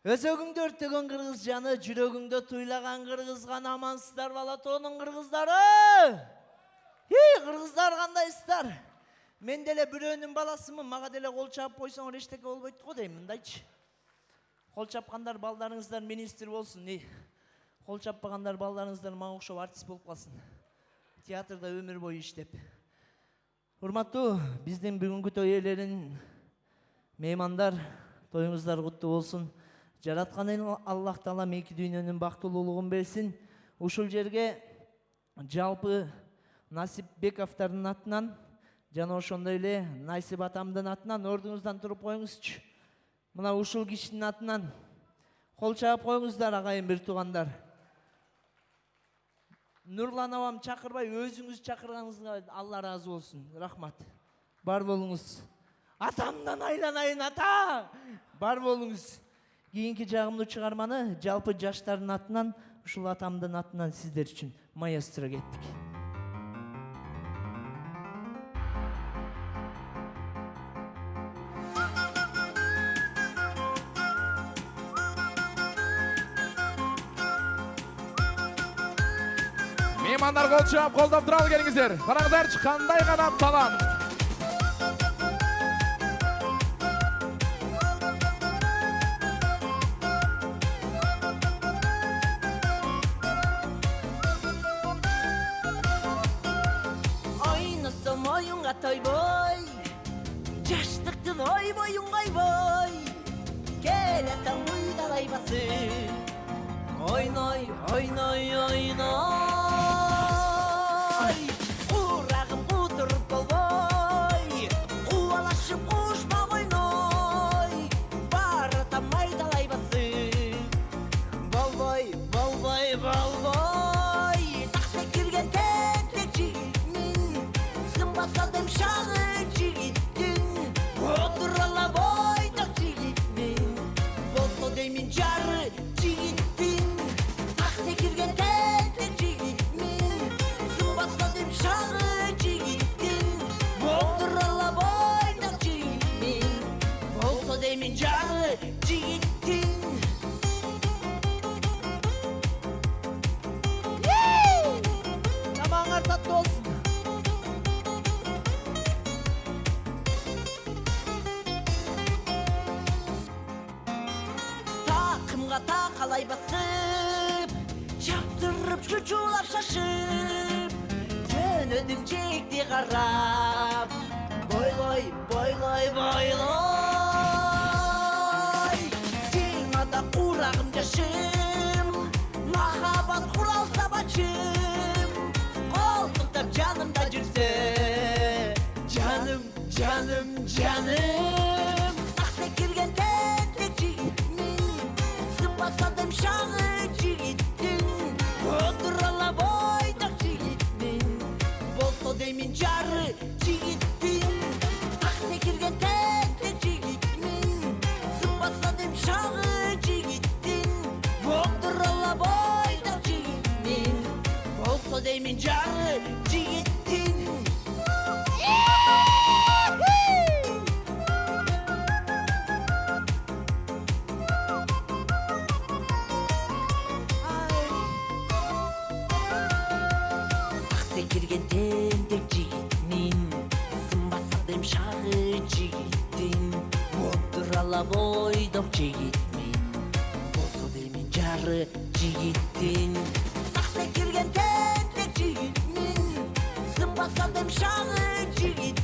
Өзөгүңдө өртөгөн кыргыз жаны, жүрөгүңдө туйлаган кыргызган амансыздар Балатоонун кыргыздары. Кыргыздар кандайсыздар? Мен деле бирөөнүн баласымын, мага деле кол чаап койсоң эчтеке болбойт го дейм, мындайчы. Кол чапкандар балдарыңыздар министр болсун, кол чаппагандар балдарыңыздар мага окшоп артист болуп калсын. Театрда өмүр бою иштеп. Урматтуу биздин бүгүнкү той ээлерин, меймандар, тоюңуздар куттуу болсун. Жараткан Аллах Таалам эки дүйнөнүн бактылуулугун берсин. Ушул жерге жалпы Насипбековдардын атынан жана ошондой эле Насип атамдын атынан ордуңуздан туруп коюңузчу. Мына ушул кишинин атынан кол чаап коюңуздар, агайын бир туугандар. Нурлан абам чакырбай, өзүңүз чакырганыңызга Алла ыраазы болсун. Рахмат. Бар болуңуз. Атамдан айланайын, ата! Бар болуңуз. Кийинки жагымдуу чыгарманы жалпы жаштардын атынан, ушул атамдын атынан сиздер үчүн маэстро кеттик. Меймандар кол чаап, колдоп туралы келиңиздер. Караңыздарчы, кандай гана талант. Ойносом оюнга тойбой, жаштыктын ой боюн койбой, келетем уйдалай басып, ойной, ойной, ойной. Курагым кутуруп болбой, кубалашып кушмак ойной, баратам айдалай басып, болбой, болбой, болбой. Таксы кирген тентек жигитмин, сынбасадым шагы жигиттин, отурала бойдок жигитмин, болсо деймин жары жигиттин. Таксы кирген тентек жигитмин, сынбасадым шагы жигиттин, отурала бойдок жигитмин, болсо деймин жары жигиттин. Тамаңар таттуу болсун. Такымга такалай басып, чаптырып чучулап шашып, жөнөдүм жекти карап, бойлой, бойлой, бойлой. Жеңада курагым жашым, махабат куралса бачым, колтуктап жанымда жүрсө, жаным, жаным, жаным. Таксы кирген тентек жигитмин, сынбасадым шагы жигиттин, отурала бойдок жигитмин, болсо деймин жары жигиттин. Таксы кирген тентек жигитмин, сынбасадым шагы жигиттин, отурала бойдок жигитмин, болсо деймин жары жигиттин. Таксы кирген тентек жигитмин, сынбасадым шагы жигиттин, отурала бойдок жигитмин, болсо деймин жары жигиттин. Таксы кирген тентек жигитмин, сынбасадым шагы жигиттин,